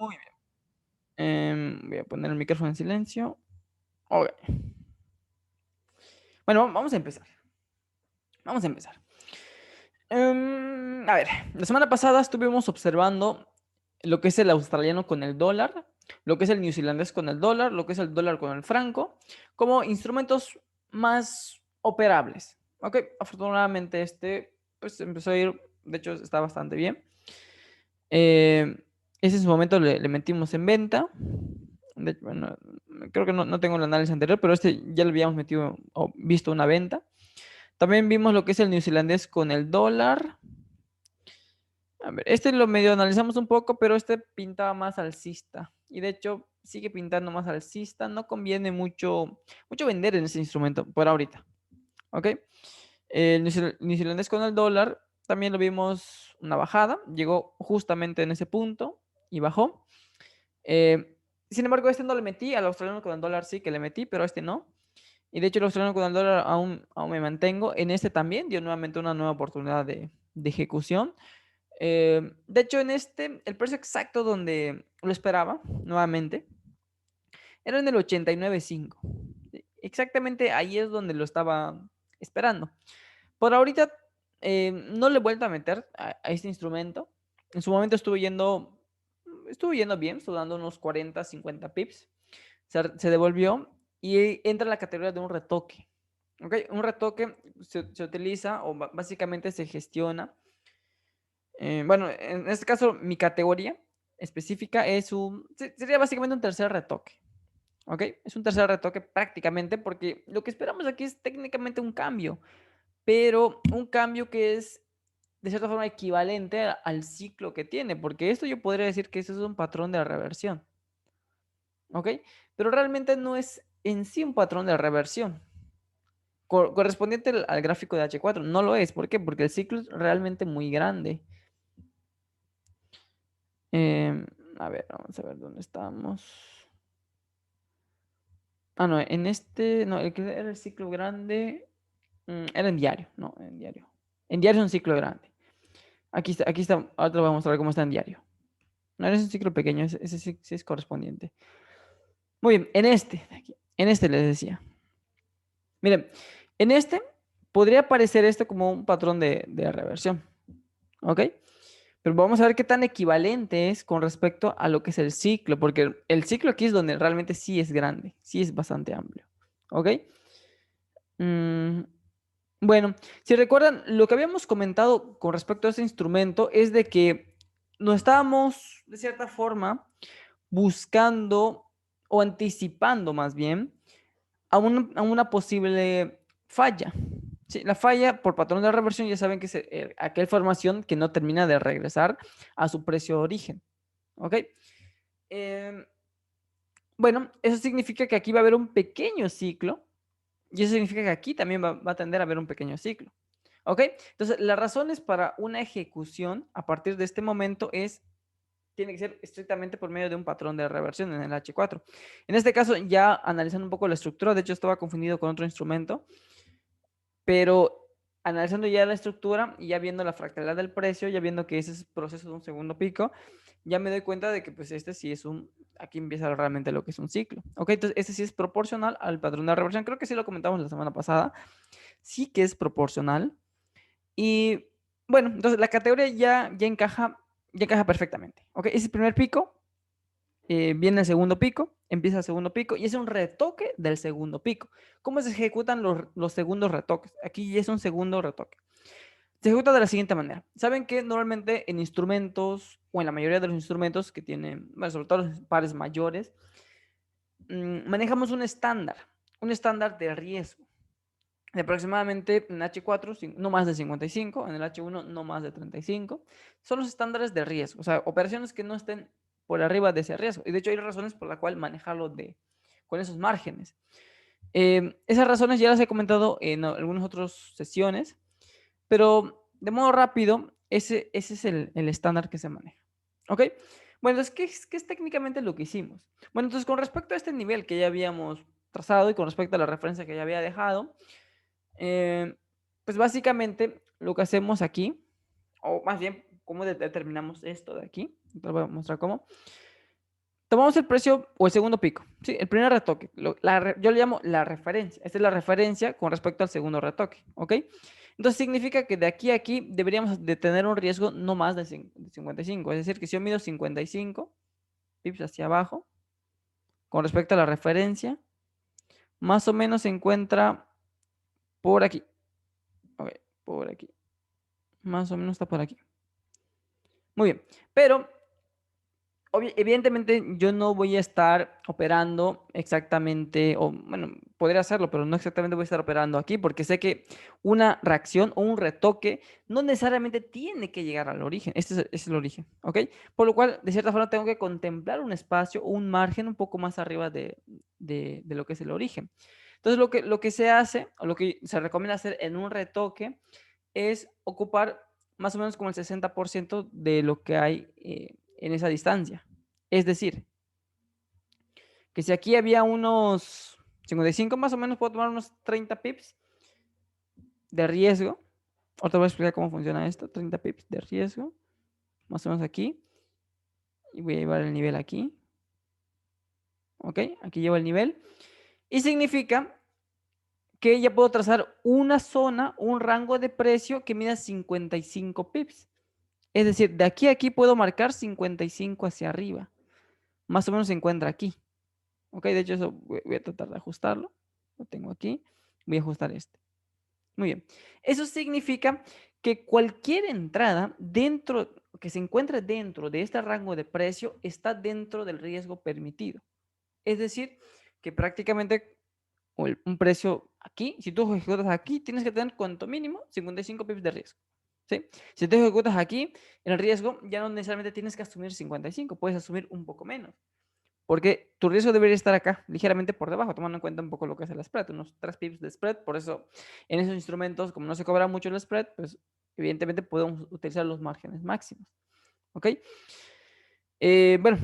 Muy bien. Voy a poner el micrófono en silencio. Ok. Bueno, vamos a empezar. Vamos a empezar. A ver, la semana pasada estuvimos observando lo que es el australiano con el dólar, lo que es el neozelandés con el dólar, lo que es el dólar con el franco, como instrumentos más operables. Ok, afortunadamente pues empezó a ir, de hecho está bastante bien. Eh, Ese en su momento le metimos en venta. Bueno, creo que no tengo el análisis anterior, pero ya le habíamos metido o visto una venta. También vimos lo que es el neozelandés con el dólar. A ver, lo medio analizamos un poco, pero pintaba más alcista. Y de hecho, sigue pintando más alcista. No conviene mucho vender en ese instrumento por ahorita. ¿Ok? El neozelandés con el dólar también lo vimos una bajada. Llegó justamente en ese punto y bajó. Sin embargo, no le metí. Al australiano con el dólar sí que le metí, pero no. Y de hecho, el australiano con el dólar aún me mantengo. En también dio nuevamente una nueva oportunidad de ejecución. De hecho, el precio exacto donde lo esperaba, nuevamente, era en el 89.5. Exactamente ahí es donde lo estaba esperando. Por ahorita, no le he vuelto a meter a este instrumento. En su momento estuvo yendo bien, estuvo dando unos 40, 50 pips. Se devolvió y entra en la categoría de un retoque. ¿Ok? Un retoque se utiliza o básicamente se gestiona. Bueno, en este caso, mi categoría específica sería básicamente un tercer retoque. ¿Ok? Es un tercer retoque prácticamente porque lo que esperamos aquí es técnicamente un cambio, pero un cambio que es de cierta forma equivalente al ciclo que tiene, porque esto yo podría decir que eso es un patrón de reversión. ¿Ok? Pero realmente no es en sí un patrón de reversión correspondiente al gráfico de H4. No lo es. ¿Por qué? Porque el ciclo es realmente muy grande. A ver, vamos a ver dónde estamos. No, no, el que era el ciclo grande era en diario, no, en diario. En diario es un ciclo grande. Aquí está, ahora te voy a mostrar cómo está en diario. No, es un ciclo pequeño, ese sí es correspondiente. Muy bien, en este les decía. Miren, en podría parecer esto como un patrón de reversión, ¿ok? Pero vamos a ver qué tan equivalente es con respecto a lo que es el ciclo, porque el ciclo aquí es donde realmente sí es grande, sí es bastante amplio, ¿ok? Bueno, si recuerdan, lo que habíamos comentado con respecto a ese instrumento es de que no estábamos, de cierta forma, buscando o anticipando más bien a una posible falla. Sí, la falla por patrón de reversión ya saben que es aquella formación que no termina de regresar a su precio de origen. ¿Ok? Eh, bueno, eso significa que aquí va a haber un pequeño ciclo y eso significa que aquí también va a tender a haber un pequeño ciclo. ¿Ok? Entonces, las razones para una ejecución a partir de este momento tiene que ser estrictamente por medio de un patrón de reversión en el H4. En este caso, ya analizando un poco la estructura, de hecho estaba confundido con otro instrumento, pero analizando ya la estructura y ya viendo la fractalidad del precio, ya viendo que ese es el proceso de un segundo pico, ya me doy cuenta de que pues sí es aquí empieza realmente lo que es un ciclo. Ok, entonces este sí es proporcional al patrón de reversión, creo que sí lo comentamos la semana pasada, sí que es proporcional. Y bueno, entonces la categoría ya encaja perfectamente. Ok, ese es el primer pico, viene el segundo pico, empieza el segundo pico y es un retoque del segundo pico. ¿Cómo se ejecutan los segundos retoques? Aquí ya es un segundo retoque. Se ejecuta de la siguiente manera. Saben que normalmente en instrumentos o en la mayoría de los instrumentos que tienen, bueno, sobre todo los pares mayores, manejamos un estándar de riesgo de aproximadamente en H4 no más de 55, en el H1 no más de 35. Son los estándares de riesgo, o sea, operaciones que no estén por arriba de ese riesgo. Y de hecho hay razones por las cuales manejarlo con esos márgenes. Esas razones ya las he comentado en algunas otras sesiones, pero de modo rápido, ese es el estándar que se maneja. ¿Ok? Bueno, entonces, ¿qué es técnicamente lo que hicimos? Bueno, entonces con respecto a este nivel que ya habíamos trazado y con respecto a la referencia que ya había dejado, pues básicamente lo que hacemos aquí, o más bien, cómo determinamos esto de aquí, te voy a mostrar cómo. Tomamos el precio o el segundo pico, ¿sí? El primer retoque. Yo le llamo la referencia. Esta es la referencia con respecto al segundo retoque, ¿ok? Entonces significa que de aquí a aquí deberíamos de tener un riesgo no más de 55. Es decir, que si yo mido 55 pips hacia abajo, con respecto a la referencia, más o menos se encuentra por aquí. Ok, por aquí. Más o menos está por aquí. Muy bien, pero evidentemente yo no voy a estar operando exactamente, o bueno, podría hacerlo, pero no exactamente voy a estar operando aquí porque sé que una reacción o un retoque no necesariamente tiene que llegar al origen. Este es el origen, ¿ok? Por lo cual, de cierta forma, tengo que contemplar un espacio o un margen un poco más arriba de lo que es el origen. Entonces, lo que se hace, o lo que se recomienda hacer en un retoque, es ocupar más o menos como el 60% de lo que hay en esa distancia. Es decir, que si aquí había unos 55 más o menos, puedo tomar unos 30 pips de riesgo. Ahora te voy a explicar cómo funciona esto. 30 pips de riesgo, más o menos aquí. Y voy a llevar el nivel aquí. Ok, aquí llevo el nivel. Y significa que ya puedo trazar una zona, un rango de precio que mida 55 pips. Es decir, de aquí a aquí puedo marcar 55 hacia arriba. Más o menos se encuentra aquí. Ok, de hecho eso voy a tratar de ajustarlo. Lo tengo aquí. Voy a ajustar este. Muy bien. Eso significa que cualquier entrada dentro, que se encuentre dentro de este rango de precio está dentro del riesgo permitido. Es decir, que prácticamente un precio aquí, si tú ejecutas aquí, tienes que tener cuanto mínimo 55 pips de riesgo. ¿Sí? Si tú ejecutas aquí, el riesgo ya no necesariamente tienes que asumir 55, puedes asumir un poco menos. Porque tu riesgo debería estar acá, ligeramente por debajo, tomando en cuenta un poco lo que es el spread, unos 3 pips de spread. Por eso, en esos instrumentos, como no se cobra mucho el spread, pues evidentemente podemos utilizar los márgenes máximos. ¿Ok? Bueno,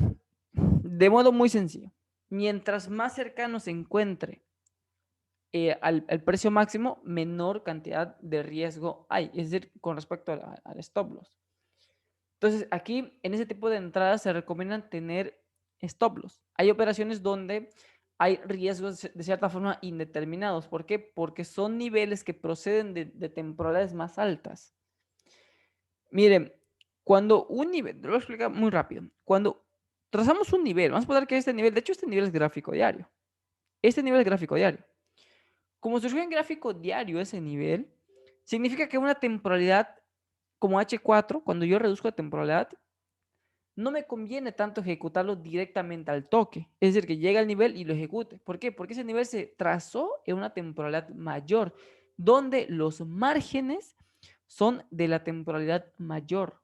de modo muy sencillo. Mientras más cercano se encuentre al precio máximo, menor cantidad de riesgo hay, es decir, con respecto al stop loss. Entonces, aquí en ese tipo de entradas se recomiendan tener stop loss. Hay operaciones donde hay riesgos de cierta forma indeterminados. ¿Por qué? Porque son niveles que proceden de temporalidades más altas. Miren, cuando un nivel, lo voy a explicar muy rápido. Cuando trazamos un nivel, vamos a poner que este nivel, de hecho este nivel es gráfico diario. Este nivel es gráfico diario. Como surgió en gráfico diario ese nivel, significa que una temporalidad como H4, cuando yo reduzco la temporalidad, no me conviene tanto ejecutarlo directamente al toque. Es decir, que llegue al nivel y lo ejecute. ¿Por qué? Porque ese nivel se trazó en una temporalidad mayor, donde los márgenes son de la temporalidad mayor.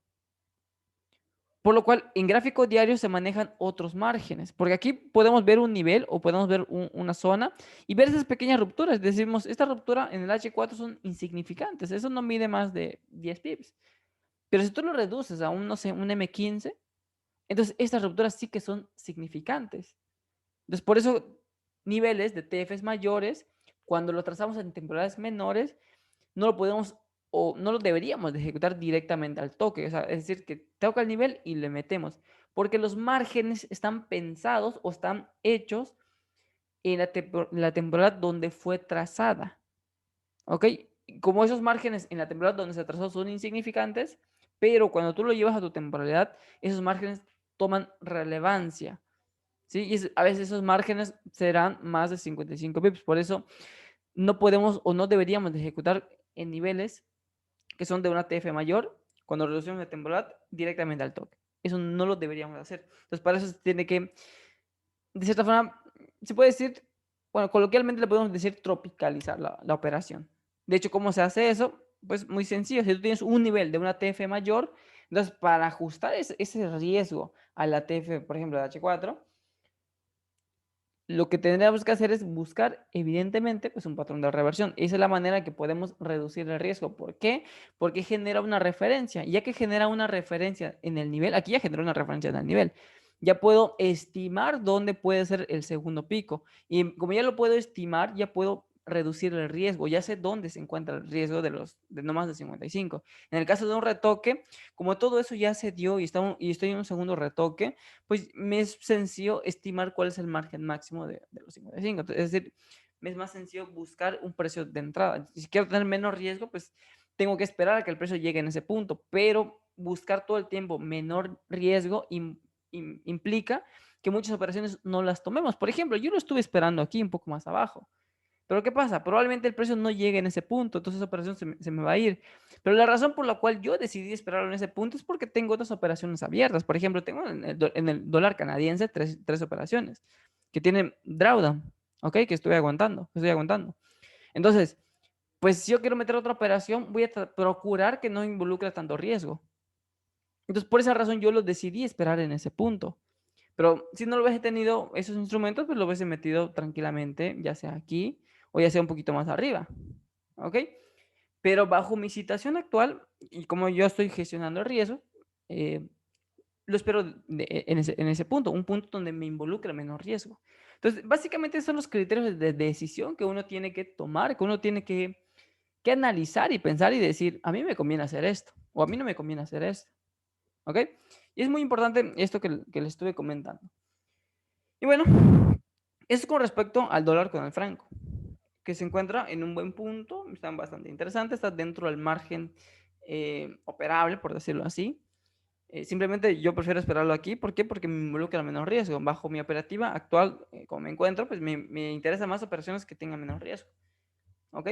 Por lo cual, en gráfico diario se manejan otros márgenes, porque aquí podemos ver un nivel o podemos ver una zona y ver esas pequeñas rupturas. Decimos, esta ruptura en el H4 son insignificantes, eso no mide más de 10 pips. Pero si tú lo reduces a un, no sé, un M15, entonces estas rupturas sí que son significantes. Entonces, por eso niveles de TFs mayores, cuando lo trazamos en temporalidades menores, no lo podemos o no lo deberíamos de ejecutar directamente al toque. O sea, es decir, que toca el nivel y le metemos. Porque los márgenes están pensados o están hechos en la temporada donde fue trazada. ¿Ok? Como esos márgenes en la temporada donde se trazó son insignificantes, pero cuando tú lo llevas a tu temporalidad, esos márgenes toman relevancia. ¿Sí? Y a veces esos márgenes serán más de 55 pips. Por eso no podemos o no deberíamos de ejecutar en niveles que son de una TF mayor cuando reducimos la temporalidad directamente al toque. Eso no lo deberíamos hacer. Entonces, para eso se tiene que, de cierta forma, se puede decir, bueno, coloquialmente le podemos decir tropicalizar la operación. De hecho, ¿cómo se hace eso? Pues muy sencillo. Si tú tienes un nivel de una TF mayor, entonces para ajustar ese riesgo a la TF, por ejemplo, de H4, lo que tendríamos que hacer es buscar, evidentemente, pues un patrón de reversión. Esa es la manera que podemos reducir el riesgo. ¿Por qué? Porque genera una referencia. Ya que genera una referencia en el nivel, aquí ya genera una referencia en el nivel, ya puedo estimar dónde puede ser el segundo pico. Y como ya lo puedo estimar, ya puedo reducir el riesgo, ya sé dónde se encuentra el riesgo de no más de 55. En el caso de un retoque, como todo eso ya se dio y estoy en un segundo retoque, pues me es sencillo estimar cuál es el margen máximo de los 55. Entonces, es decir, me es más sencillo buscar un precio de entrada. Si quiero tener menos riesgo, pues tengo que esperar a que el precio llegue en ese punto, pero buscar todo el tiempo menor riesgo implica que muchas operaciones no las tomemos. Por ejemplo, yo lo estuve esperando aquí un poco más abajo. Pero ¿qué pasa? Probablemente el precio no llegue en ese punto, entonces esa operación se me va a ir. Pero la razón por la cual yo decidí esperarlo en ese punto es porque tengo otras operaciones abiertas. Por ejemplo, tengo en el dólar canadiense tres operaciones que tienen drawdown, ¿ok? Que estoy aguantando, Entonces, pues si yo quiero meter otra operación, voy a procurar que no involucre tanto riesgo. Entonces, por esa razón yo lo decidí esperar en ese punto. Pero si no lo hubiese tenido esos instrumentos, pues lo hubiese metido tranquilamente, ya sea aquí o ya sea un poquito más arriba. ¿Ok? Pero bajo mi situación actual y como yo estoy gestionando el riesgo, lo espero en ese punto, un punto donde me involucre menos riesgo. Entonces, básicamente son los criterios de decisión que uno tiene que tomar, que uno tiene que analizar y pensar y decir, a mí me conviene hacer esto o a mí no me conviene hacer esto. ¿Ok? Y es muy importante esto que les estuve comentando. Y bueno, eso con respecto al dólar con el franco, que se encuentra en un buen punto, está bastante interesante, está dentro del margen operable, por decirlo así. Simplemente yo prefiero esperarlo aquí. ¿Por qué? Porque me involucra menos riesgo. Bajo mi operativa actual, como me encuentro, pues me interesa más operaciones que tengan menos riesgo. ¿Ok?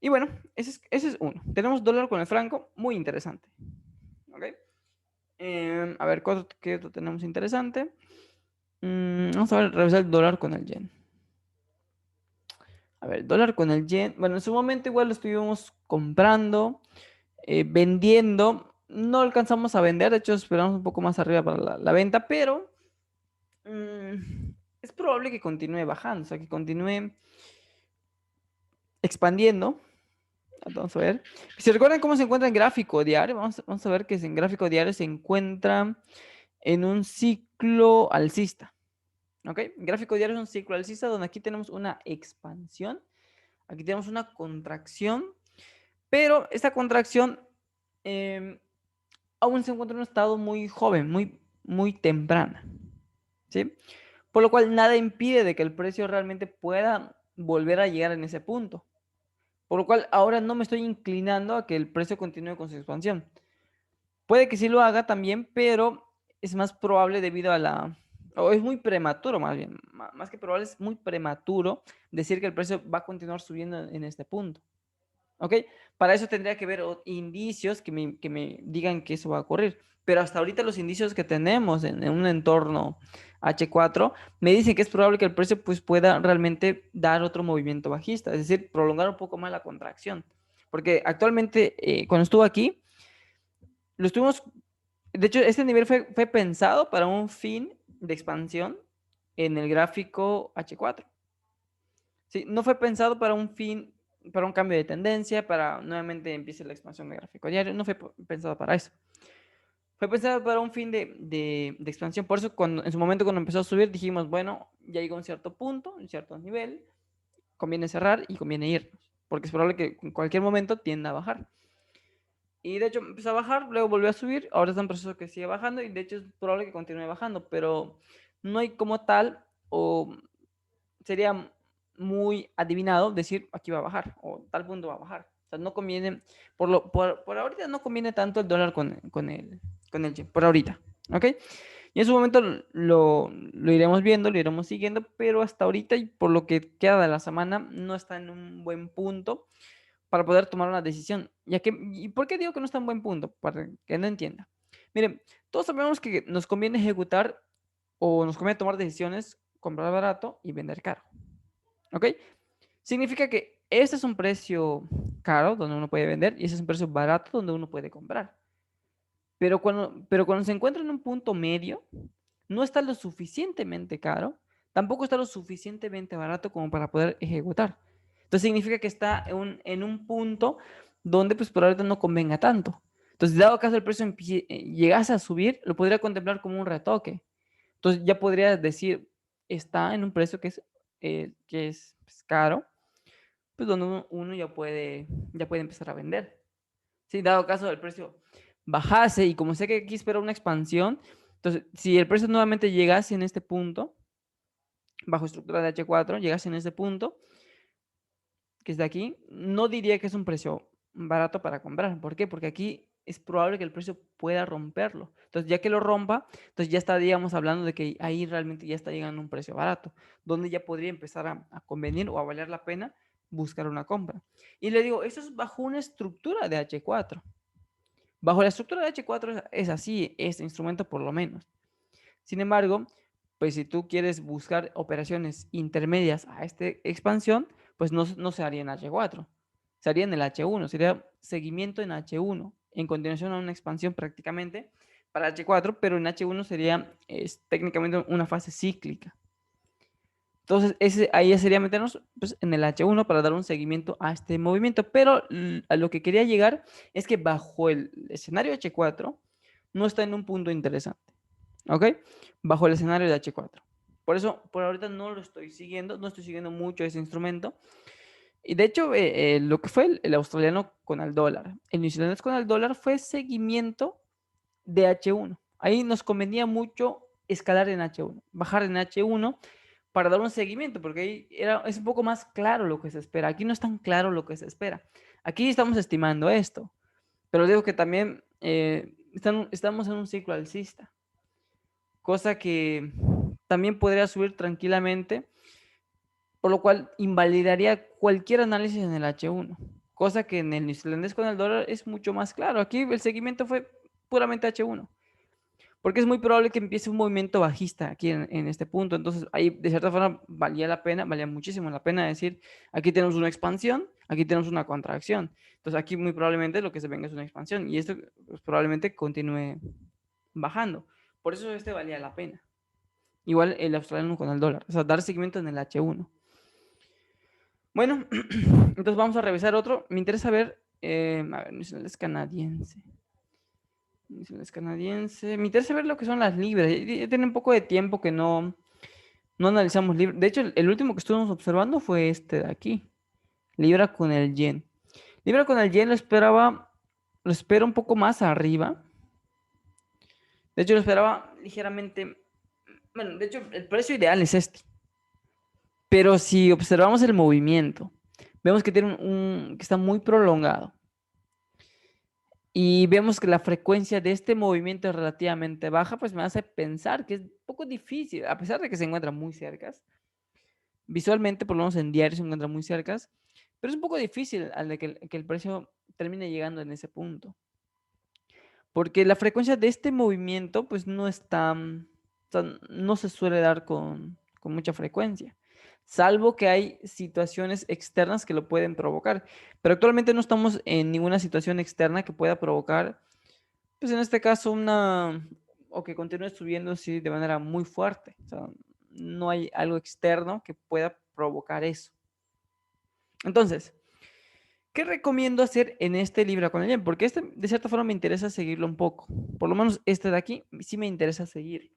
Y bueno, ese es uno. Tenemos dólar con el franco, muy interesante. ¿Ok? A ver, ¿qué otro tenemos interesante? Vamos a ver, revisar el dólar con el yen. A ver, dólar con el yen. Bueno, en su momento igual lo estuvimos comprando, vendiendo. No alcanzamos a vender, de hecho esperamos un poco más arriba para la venta, pero es probable que continúe bajando, o sea, que continúe expandiendo. Vamos a ver. Si recuerdan cómo se encuentra en gráfico diario, vamos a ver que en gráfico diario se encuentra en un ciclo alcista. ¿Ok? Gráfico diario es un ciclo alcista donde aquí tenemos una expansión, aquí tenemos una contracción, pero esta contracción aún se encuentra en un estado muy joven, muy temprana. ¿Sí? Por lo cual nada impide de que el precio realmente pueda volver a llegar en ese punto. Por lo cual ahora no me estoy inclinando a que el precio continúe con su expansión. Puede que sí lo haga también, pero es más probable debido a o es muy prematuro más bien, más que probable, es muy prematuro decir que el precio va a continuar subiendo en este punto. ¿Ok? Para eso tendría que ver indicios que me digan que eso va a ocurrir. Pero hasta ahorita los indicios que tenemos en un entorno H4 me dicen que es probable que el precio pues, pueda realmente dar otro movimiento bajista, es decir, prolongar un poco más la contracción. Porque actualmente, cuando estuvo aquí, lo estuvimos, de hecho, este nivel fue pensado para un fin de expansión en el gráfico H4. Sí, no fue pensado para un fin, para un cambio de tendencia, para nuevamente empiece la expansión de gráfico diario, no fue pensado para eso. Fue pensado para un fin de expansión. Por eso, en su momento, cuando empezó a subir, dijimos, bueno, ya llegó a un cierto punto, un cierto nivel, conviene cerrar y conviene irnos, porque es probable que en cualquier momento tienda a bajar. Y de hecho empezó a bajar, luego volvió a subir, ahora está en proceso que sigue bajando y de hecho es probable que continúe bajando, pero no hay como tal, o sería muy adivinado decir aquí va a bajar o tal punto va a bajar. O sea, no conviene, por ahorita no conviene tanto el dólar con el yen, por ahorita, ¿ok? Y en su momento lo iremos viendo, lo iremos siguiendo, pero hasta ahorita y por lo que queda de la semana no está en un buen punto para poder tomar una decisión. ¿Y por qué digo que no está en buen punto? Para que no entienda. Miren, todos sabemos que nos conviene ejecutar o nos conviene tomar decisiones, comprar barato y vender caro. ¿Ok? Significa que este es un precio caro donde uno puede vender y ese es un precio barato donde uno puede comprar. Pero cuando se encuentra en un punto medio, no está lo suficientemente caro, tampoco está lo suficientemente barato como para poder ejecutar. Entonces significa que está en un punto donde pues por ahorita no convenga tanto. Entonces, dado caso el precio llegase a subir, lo podría contemplar como un retoque. Entonces ya podría decir, está en un precio que es pues, caro, pues donde uno ya puede empezar a vender. Si dado caso el precio bajase y como sé que aquí espera una expansión, entonces si el precio nuevamente llegase en este punto, bajo estructura de H4, llegase en este punto, que es de aquí, no diría que es un precio barato para comprar. ¿Por qué? Porque aquí es probable que el precio pueda romperlo. Entonces, ya que lo rompa, entonces ya estaríamos hablando de que ahí realmente ya está llegando a un precio barato, donde ya podría empezar a convenir o a valer la pena buscar una compra. Y le digo, esto es bajo una estructura de H4. Bajo la estructura de H4 es así, este instrumento por lo menos. Sin embargo, pues si tú quieres buscar operaciones intermedias a esta expansión, pues no se haría en H4, se haría en el H1, sería seguimiento en H1, en continuación a una expansión prácticamente para H4, pero en H1 sería técnicamente una fase cíclica. Entonces, ahí ya sería meternos pues, en el H1 para dar un seguimiento a este movimiento. Pero a lo que quería llegar es que bajo el escenario H4 no está en un punto interesante. ¿Ok? Bajo el escenario de H4. Por eso, por ahorita no lo estoy siguiendo, no estoy siguiendo mucho ese instrumento. Y de hecho, lo que fue el australiano con el dólar, el neozelandés con el dólar fue seguimiento de H1. Ahí nos convenía mucho escalar en H1, bajar en H1 para dar un seguimiento, porque ahí es un poco más claro lo que se espera. Aquí no es tan claro lo que se espera. Aquí estamos estimando esto, pero digo que también estamos en un ciclo alcista, cosa que también podría subir tranquilamente, por lo cual invalidaría cualquier análisis en el H1, cosa que en el neozelandés con el dólar es mucho más claro. Aquí el seguimiento fue puramente H1. Porque es muy probable que empiece un movimiento bajista aquí en este punto. Entonces, ahí de cierta forma valía la pena, valía muchísimo la pena decir, aquí tenemos una expansión, aquí tenemos una contracción. Entonces, aquí muy probablemente lo que se venga es una expansión y esto pues, probablemente continúe bajando. Por eso este valía la pena. Igual el australiano con el dólar. O sea, dar seguimiento en el H1. Bueno, entonces vamos a revisar otro. Me interesa ver, a ver, es canadiense. Es canadiense. Me interesa ver lo que son las libras. Ya tiene un poco de tiempo que no analizamos libras. De hecho, el último que estuvimos observando fue este de aquí. Libra con el yen. Libra con el yen lo espero un poco más arriba. De hecho, lo esperaba ligeramente. Bueno, de hecho, el precio ideal es este. Pero si observamos el movimiento, vemos que tiene que está muy prolongado. Y vemos que la frecuencia de este movimiento es relativamente baja, pues me hace pensar que es un poco difícil, a pesar de que se encuentran muy cercas. Visualmente, por lo menos en diario, se encuentran muy cercas, pero es un poco difícil al de que el precio termine llegando en ese punto. Porque la frecuencia de este movimiento, pues no está, o sea, no se suele dar con mucha frecuencia, salvo que hay situaciones externas que lo pueden provocar. Pero actualmente no estamos en ninguna situación externa que pueda provocar pues en este caso o que continúe subiendo así de manera muy fuerte. O sea, no hay algo externo que pueda provocar eso. Entonces, ¿qué recomiendo hacer en este Libra con el yen? Porque este de cierta forma me interesa seguirlo un poco. Por lo menos este de aquí sí me interesa seguirlo.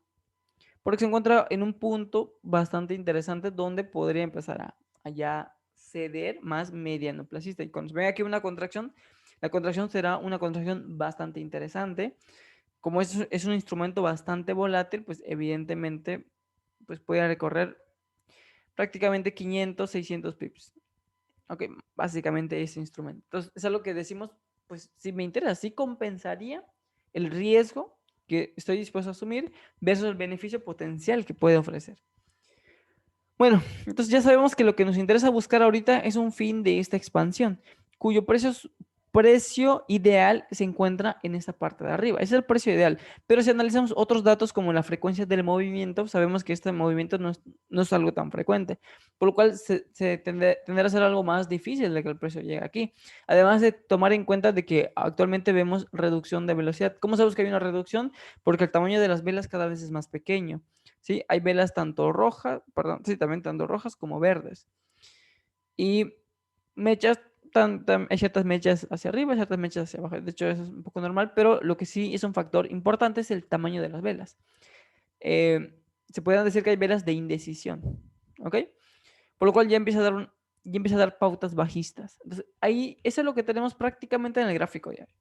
Porque se encuentra en un punto bastante interesante donde podría empezar a ya ceder más mediano plazista. Y cuando se ve aquí una contracción, la contracción será una contracción bastante interesante. Como es un instrumento bastante volátil, pues evidentemente pues puede recorrer prácticamente 500, 600 pips. Ok, básicamente ese instrumento. Entonces, es algo que decimos, pues si me interesa, sí compensaría el riesgo que estoy dispuesto a asumir versus el beneficio potencial que puede ofrecer. Bueno, entonces ya sabemos que lo que nos interesa buscar ahorita es un fin de esta expansión, cuyo precio ideal se encuentra en esta parte de arriba. Ese es el precio ideal. Pero si analizamos otros datos como la frecuencia del movimiento, sabemos que este movimiento no es algo tan frecuente, por lo cual se tendrá a ser algo más difícil de que el precio llegue aquí. Además de tomar en cuenta de que actualmente vemos reducción de velocidad. ¿Cómo sabemos que hay una reducción? Porque el tamaño de las velas cada vez es más pequeño. ¿Sí? Hay velas tanto rojas, perdón, sí, también tanto rojas como verdes. Y mechas, hay ciertas mechas hacia arriba, ciertas mechas hacia abajo. De hecho, eso es un poco normal, pero lo que sí es un factor importante es el tamaño de las velas. Se pueden decir que hay velas de indecisión, ¿ok? Por lo cual ya empieza a dar y empieza a dar pautas bajistas. Entonces, ahí, eso es lo que tenemos prácticamente en el gráfico diario.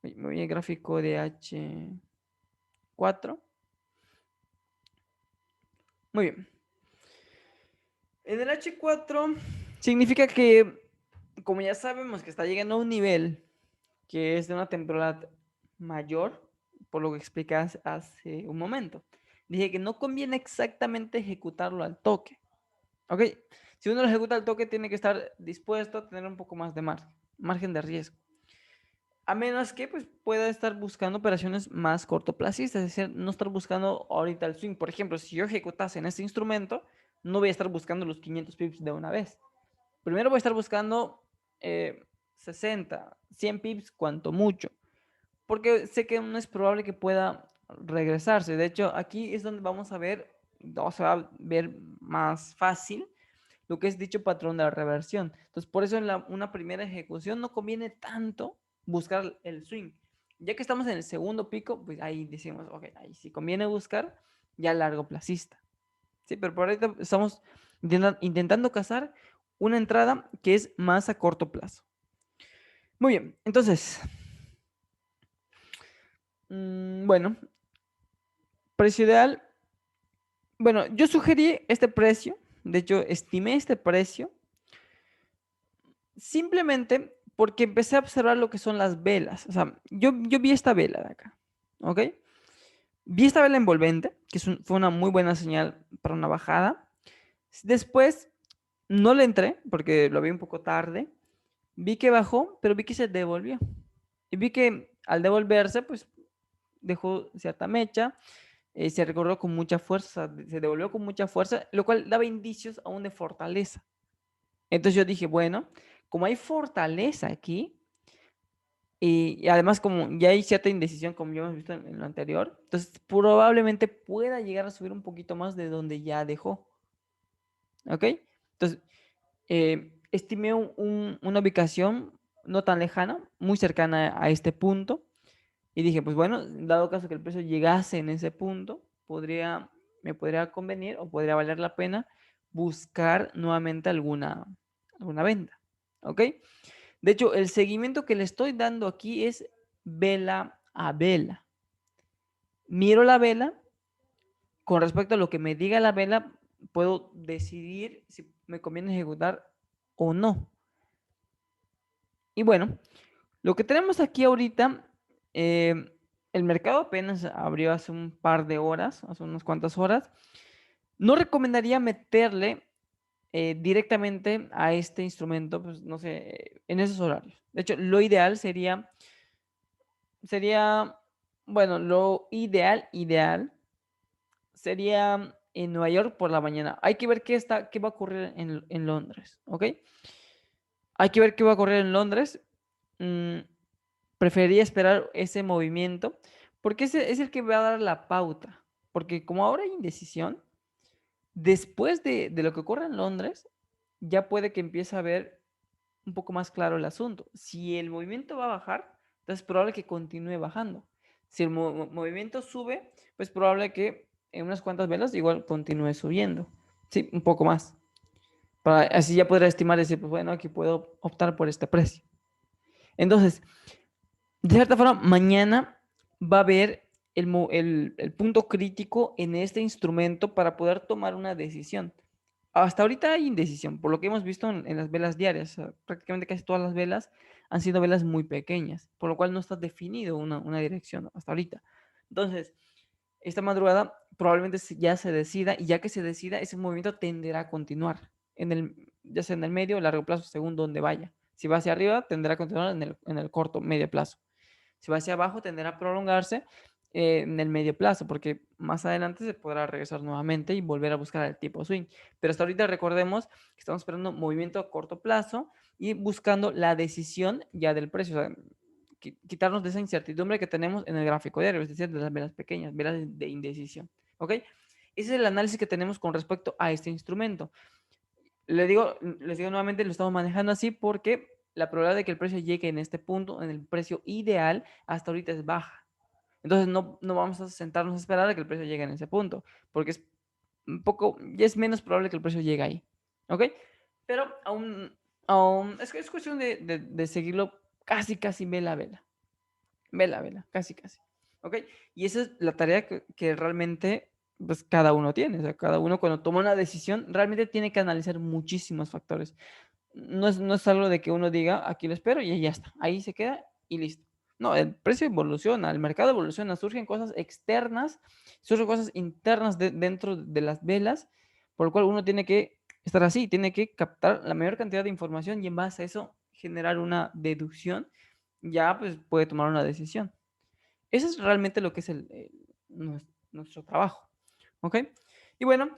Me voy al gráfico de H4. Muy bien. En el H4 significa que, como ya sabemos que está llegando a un nivel que es de una temporalidad mayor, por lo que explicas hace un momento. Dije que no conviene exactamente ejecutarlo al toque. ¿Ok? Si uno lo ejecuta al toque, tiene que estar dispuesto a tener un poco más de margen de riesgo. A menos que pues, pueda estar buscando operaciones más cortoplacistas, es decir, no estar buscando ahorita el swing. Por ejemplo, si yo ejecutase en este instrumento, no voy a estar buscando los 500 pips de una vez. Primero voy a estar buscando 60, 100 pips, cuanto mucho, porque sé que no es probable que pueda regresarse. De hecho, aquí es donde vamos a ver, o se va a ver más fácil lo que es dicho patrón de la reversión. Entonces, por eso en una primera ejecución no conviene tanto buscar el swing. Ya que estamos en el segundo pico, pues ahí decimos, ok, ahí sí conviene buscar ya largo placista. Sí, pero por ahorita estamos intentando cazar una entrada que es más a corto plazo. Muy bien, entonces, bueno, precio ideal. Bueno, yo sugerí este precio, de hecho, estimé este precio simplemente porque empecé a observar lo que son las velas. O sea, yo vi esta vela de acá, ¿ok? Vi esta vela envolvente, que fue una muy buena señal para una bajada. Después no le entré porque lo vi un poco tarde. Vi que bajó, pero vi que se devolvió. Y vi que al devolverse, pues dejó cierta mecha, se recorrió con mucha fuerza, se devolvió con mucha fuerza, lo cual daba indicios aún de fortaleza. Entonces yo dije, bueno, como hay fortaleza aquí, y además como ya hay cierta indecisión, como ya hemos visto en lo anterior, entonces probablemente pueda llegar a subir un poquito más de donde ya dejó. ¿Ok? Entonces, estimé una ubicación no tan lejana, muy cercana a este punto, y dije, pues bueno, dado caso que el precio llegase en ese punto, me podría convenir o podría valer la pena buscar nuevamente alguna venta. ¿Ok? De hecho, el seguimiento que le estoy dando aquí es vela a vela. Miro la vela, con respecto a lo que me diga la vela, puedo decidir si me conviene ejecutar o no. Y bueno, lo que tenemos aquí ahorita, eh, el mercado apenas abrió hace un par de horas, hace unas cuantas horas. No recomendaría meterle directamente a este instrumento, pues no sé, en esos horarios. De hecho, lo ideal sería, bueno, lo ideal sería en Nueva York por la mañana. Hay que ver qué va a ocurrir en Londres, ¿ok? Hay que ver qué va a ocurrir en Londres. Mm, Preferiría esperar ese movimiento porque ese es el que va a dar la pauta. Porque como ahora hay indecisión, después de lo que ocurre en Londres, ya puede que empiece a ver un poco más claro el asunto. Si el movimiento va a bajar, entonces es probable que continúe bajando. Si el movimiento sube, pues probable que en unas cuantas velas igual continúe subiendo. Sí, un poco más. Así ya podrá estimar y decir, pues bueno, aquí puedo optar por este precio. Entonces, de cierta forma, mañana va a haber el punto crítico en este instrumento para poder tomar una decisión. Hasta ahorita hay indecisión, por lo que hemos visto en las velas diarias. O sea, prácticamente casi todas las velas han sido velas muy pequeñas, por lo cual no está definido una dirección hasta ahorita. Entonces, esta madrugada probablemente ya se decida, y ya que se decida, ese movimiento tenderá a continuar, ya sea en el medio o largo plazo, según donde vaya. Si va hacia arriba, tendrá a continuar en el corto, medio plazo. Si va hacia abajo, tenderá a prolongarse en el medio plazo, porque más adelante se podrá regresar nuevamente y volver a buscar el tipo swing. Pero hasta ahorita recordemos que estamos esperando movimiento a corto plazo y buscando la decisión ya del precio. O sea, quitarnos de esa incertidumbre que tenemos en el gráfico diario, es decir, de las velas pequeñas, velas de indecisión. ¿Ok? Ese es el análisis que tenemos con respecto a este instrumento. Les digo nuevamente, lo estamos manejando así porque la probabilidad de que el precio llegue en este punto, en el precio ideal, hasta ahorita es baja. Entonces no vamos a sentarnos a esperar a que el precio llegue en ese punto, porque es un poco, ya es menos probable que el precio llegue ahí. ¿Ok? pero aún es que es cuestión de seguirlo casi vela a vela, vela a vela, casi, ¿ok? Y esa es la tarea que realmente, pues, cada uno tiene, o sea, cada uno cuando toma una decisión, realmente tiene que analizar muchísimos factores. No es algo de que uno diga: "Aquí lo espero y ya está", ahí se queda y listo. No, el precio evoluciona, el mercado evoluciona, surgen cosas externas, surgen cosas internas dentro de las velas, por lo cual uno tiene que estar así, tiene que captar la mayor cantidad de información y en base a eso generar una deducción, ya, pues, puede tomar una decisión. Eso es realmente lo que es nuestro trabajo, ¿ok? Y bueno,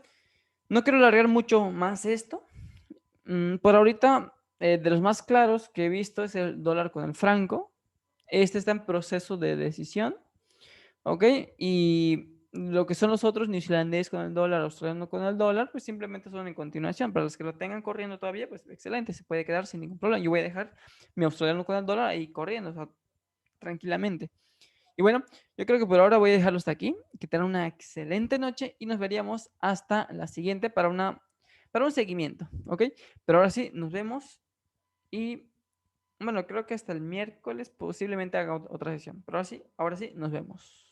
no quiero alargar mucho más esto. Por ahorita, de los más claros que he visto es el dólar con el franco. Este está en proceso de decisión, ¿ok? Y lo que son los otros, neozelandés con el dólar, australiano con el dólar, pues simplemente son en continuación. Para los que lo tengan corriendo todavía, pues excelente, se puede quedar sin ningún problema. Yo voy a dejar mi australiano con el dólar ahí corriendo, o sea, tranquilamente. Y bueno, yo creo que por ahora voy a dejarlo hasta aquí. Que tengan una excelente noche y nos veríamos hasta la siguiente para un seguimiento, ¿ok? Pero ahora sí, nos vemos y bueno, creo que hasta el miércoles posiblemente haga otra sesión. Pero ahora sí, nos vemos.